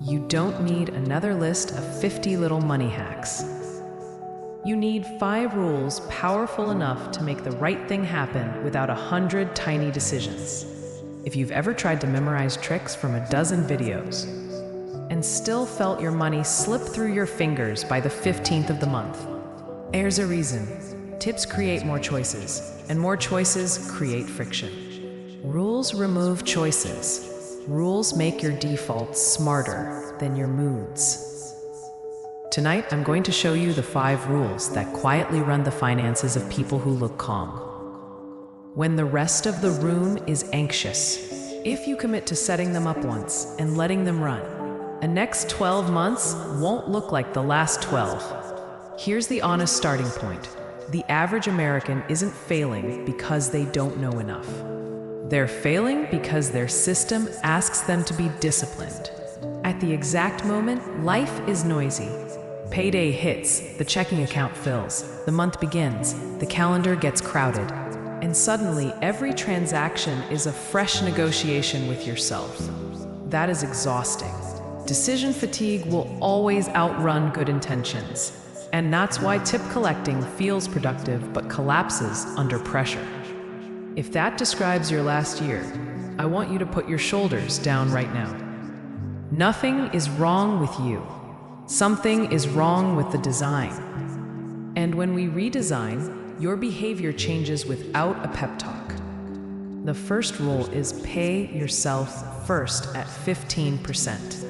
You don't need another list of 50 little money hacks. You need 5 rules powerful enough to make the right thing happen without 100 tiny decisions. If you've ever tried to memorize tricks from a dozen videos and still felt your money slip through your fingers by the 15th of the month, there's a reason. Tips create more choices, and more choices create friction. Rules remove choices. Rules make your defaults smarter than your moods. Tonight, I'm going to show you the 5 rules that quietly run the finances of people who look calm when the rest of the room is anxious. If you commit to setting them up once and letting them run, the next 12 months won't look like the last 12. Here's the honest starting point. The average American isn't failing because they don't know enough. They're failing because their system asks them to be disciplined. At the exact moment, life is noisy. Payday hits, the checking account fills, the month begins, the calendar gets crowded, and suddenly every transaction is a fresh negotiation with yourself. That is exhausting. Decision fatigue will always outrun good intentions, and that's why tip collecting feels productive but collapses under pressure. If that describes your last year, I want you to put your shoulders down right now. Nothing is wrong with you. Something is wrong with the design. And when we redesign, your behavior changes without a pep talk. The first rule is pay yourself first at 15%.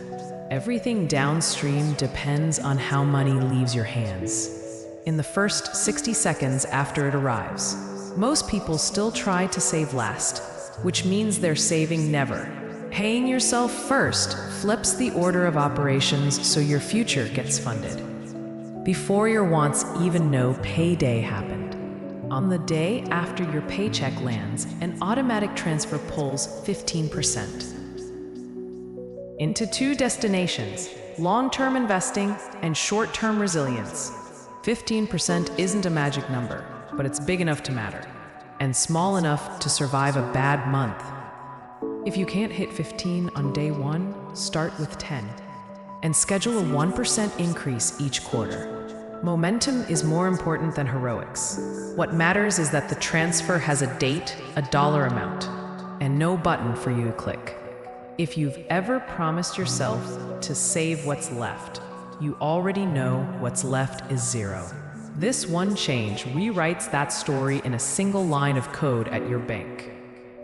Everything downstream depends on how money leaves your hands. In the first 60 seconds after it arrives, most people still try to save last, which means they're saving never. Paying yourself first flips the order of operations so your future gets funded. Before your wants even know payday happened. On the day after your paycheck lands, an automatic transfer pulls 15% into 2 destinations: long-term investing and short-term resilience. 15% isn't a magic number, but it's big enough to matter, and small enough to survive a bad month. If you can't hit 15 on day 1, start with 10, and schedule a 1% increase each quarter. Momentum is more important than heroics. What matters is that the transfer has a date, a dollar amount, and no button for you to click. If you've ever promised yourself to save what's left, you already know what's left is 0. This one change rewrites that story in a single line of code at your bank.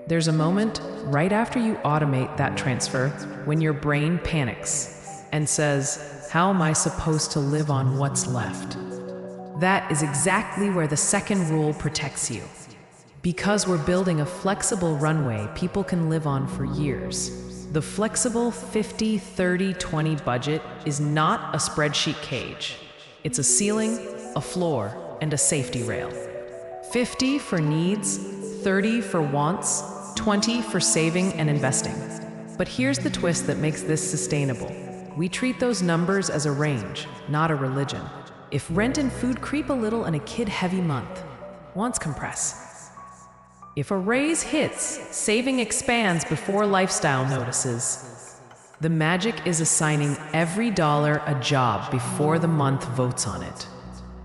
There's a moment right after you automate that transfer when your brain panics and says, "How am I supposed to live on what's left?" That is exactly where the second rule protects you. Because we're building a flexible runway people can live on for years. The flexible 50-30-20 budget is not a spreadsheet cage. It's a ceiling, a floor, and a safety rail. 50 for needs, 30 for wants, 20 for saving and investing. But here's the twist that makes this sustainable. We treat those numbers as a range, not a religion. If rent and food creep a little in a kid-heavy month, wants compress. If a raise hits, saving expands before lifestyle notices. The magic is assigning every dollar a job before the month votes on it.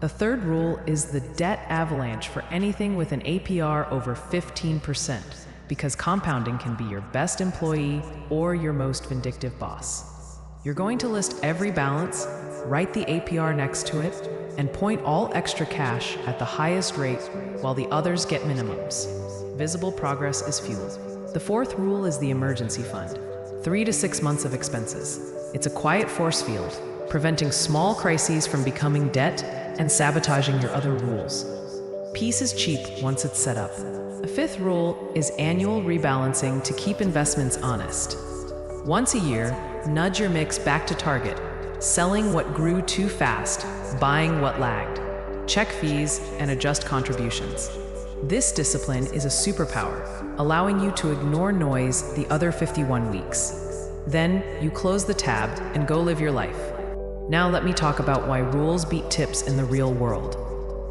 The third rule is the debt avalanche for anything with an APR over 15%, because compounding can be your best employee or your most vindictive boss. You're going to list every balance, write the APR next to it, and point all extra cash at the highest rate while the others get minimums. Visible progress is fuel. The fourth rule is the emergency fund. 3 to 6 months of expenses. It's a quiet force field, preventing small crises from becoming debt and sabotaging your other rules. Peace is cheap once it's set up. The fifth rule is annual rebalancing to keep investments honest. Once a year, nudge your mix back to target, selling what grew too fast, buying what lagged. Check fees and adjust contributions. This discipline is a superpower, allowing you to ignore noise the other 51 weeks. Then you close the tab and go live your life. Now let me talk about why rules beat tips in the real world.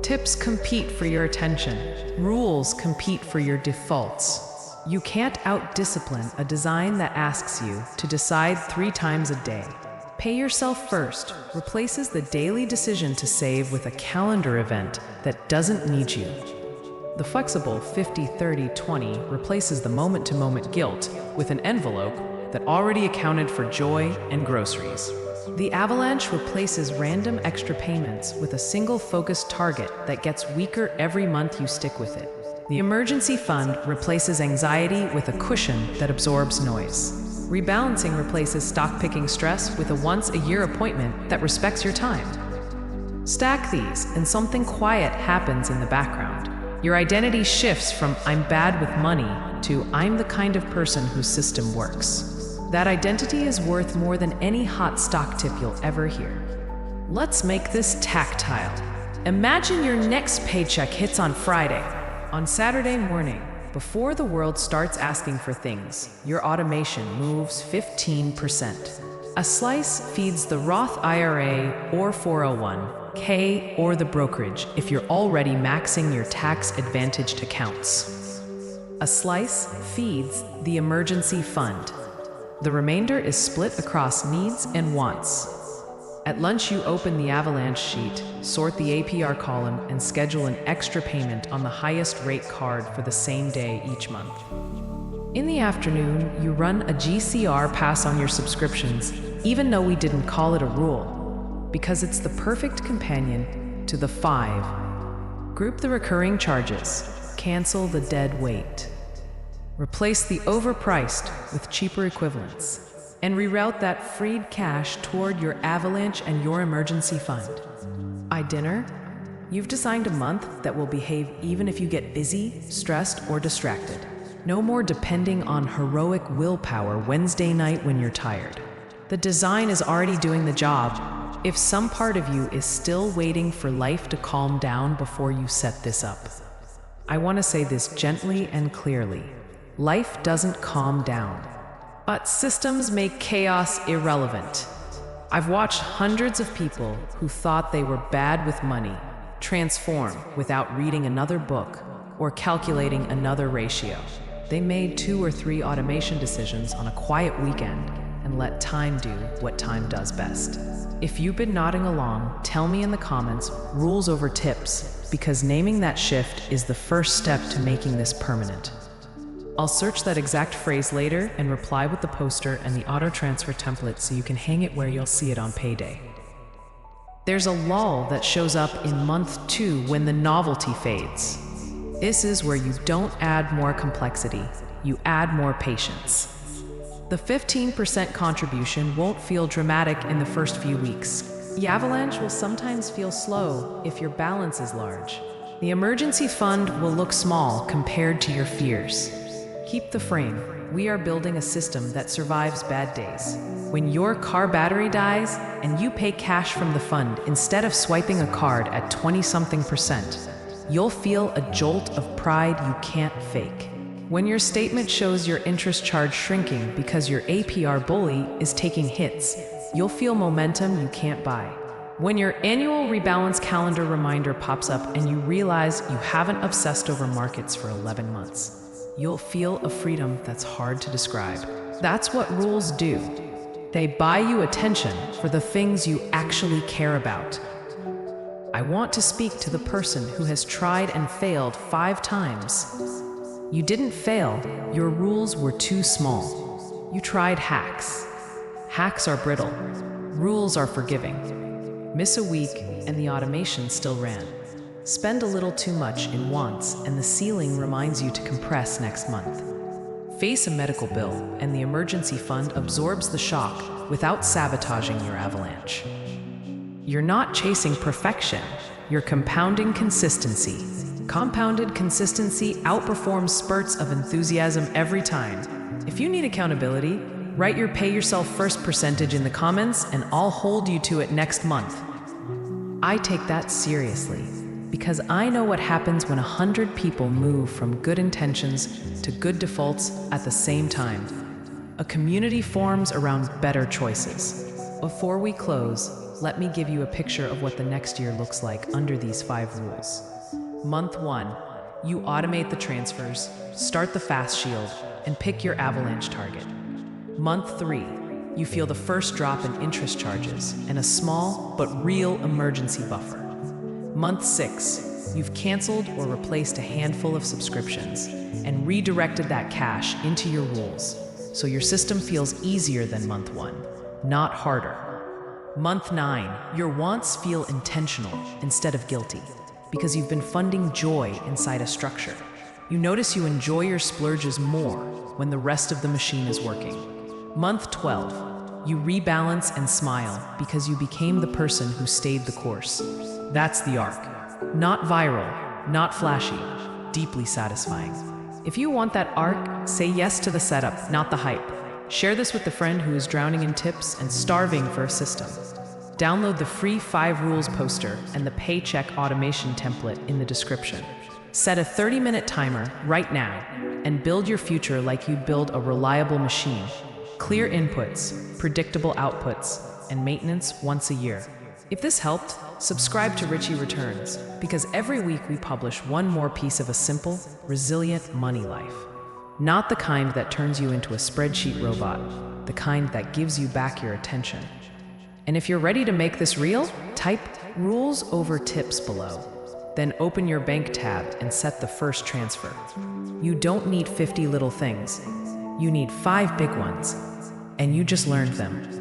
Tips compete for your attention. Rules compete for your defaults. You can't out-discipline a design that asks you to decide 3 times a day. Pay yourself first replaces the daily decision to save with a calendar event that doesn't need you. The flexible 50-30-20 replaces the moment-to-moment guilt with an envelope that already accounted for joy and groceries. The Avalanche replaces random extra payments with a single focused target that gets weaker every month you stick with it. The Emergency Fund replaces anxiety with a cushion that absorbs noise. Rebalancing replaces stock-picking stress with a once-a-year appointment that respects your time. Stack these, and something quiet happens in the background. Your identity shifts from "I'm bad with money" to "I'm the kind of person whose system works." That identity is worth more than any hot stock tip you'll ever hear. Let's make this tactile. Imagine your next paycheck hits on Friday. On Saturday morning, before the world starts asking for things, your automation moves 15%. A slice feeds the Roth IRA or 401k or the brokerage if you're already maxing your tax-advantaged accounts. A slice feeds the emergency fund. The remainder is split across needs and wants. At lunch, you open the Avalanche sheet, sort the APR column, and schedule an extra payment on the highest rate card for the same day each month. In the afternoon, you run a GCR pass on your subscriptions, even though we didn't call it a rule, because it's the perfect companion to the 5. Group the recurring charges, cancel the dead weight. Replace the overpriced with cheaper equivalents, and reroute that freed cash toward your Avalanche and your emergency fund. Dinner? You've designed a month that will behave even if you get busy, stressed, or distracted. No more depending on heroic willpower Wednesday night when you're tired. The design is already doing the job. If some part of you is still waiting for life to calm down before you set this up, I want to say this gently and clearly. Life doesn't calm down, but systems make chaos irrelevant. I've watched hundreds of people who thought they were bad with money transform without reading another book or calculating another ratio. They made 2 or 3 automation decisions on a quiet weekend and let time do what time does best. If you've been nodding along, tell me in the comments, rules over tips, because naming that shift is the first step to making this permanent. I'll search that exact phrase later and reply with the poster and the auto transfer template so you can hang it where you'll see it on payday. There's a lull that shows up in month 2 when the novelty fades. This is where you don't add more complexity, you add more patience. The 15% contribution won't feel dramatic in the first few weeks. The Avalanche will sometimes feel slow if your balance is large. The emergency fund will look small compared to your fears. Keep the frame. We are building a system that survives bad days. When your car battery dies and you pay cash from the fund instead of swiping a card at 20-something%, you'll feel a jolt of pride you can't fake. When your statement shows your interest charge shrinking because your APR bully is taking hits, you'll feel momentum you can't buy. When your annual rebalance calendar reminder pops up and you realize you haven't obsessed over markets for 11 months, you'll feel a freedom that's hard to describe. That's what rules do. They buy you attention for the things you actually care about. I want to speak to the person who has tried and failed 5 times. You didn't fail, your rules were too small. You tried hacks. Hacks are brittle. Rules are forgiving. Miss a week and the automation still ran. Spend a little too much in wants and the ceiling reminds you to compress next month. Face a medical bill and the emergency fund absorbs the shock without sabotaging your Avalanche. You're not chasing perfection, you're compounding consistency. Compounded consistency outperforms spurts of enthusiasm every time. If you need accountability, write your pay yourself first percentage in the comments and I'll hold you to it next month. I take that seriously, because I know what happens when 100 people move from good intentions to good defaults at the same time. A community forms around better choices. Before we close, let me give you a picture of what the next year looks like under these 5 rules. Month 1, you automate the transfers, start the fast shield, and pick your Avalanche target. Month 3, You feel the first drop in interest charges and a small but real emergency buffer. Month 6, you've canceled or replaced a handful of subscriptions and redirected that cash into your rules, so your system feels easier than month 1, not harder. Month 9, your wants feel intentional instead of guilty, because you've been funding joy inside a structure. You notice you enjoy your splurges more when the rest of the machine is working. Month 12, you rebalance and smile because you became the person who stayed the course. That's the arc. Not viral, not flashy, deeply satisfying. If you want that arc, say yes to the setup, not the hype. Share this with the friend who is drowning in tips and starving for a system. Download the free 5 rules poster and the paycheck automation template in the description. Set a 30-minute timer right now and build your future like you'd build a reliable machine. Clear inputs, predictable outputs, and maintenance once a year. If this helped, subscribe to Richie Returns, because every week we publish one more piece of a simple, resilient money life. Not the kind that turns you into a spreadsheet robot, the kind that gives you back your attention. And if you're ready to make this real, type rules over tips below. Then open your bank tab and set the first transfer. You don't need 50 little things. You need 5 big ones. And you just learned them.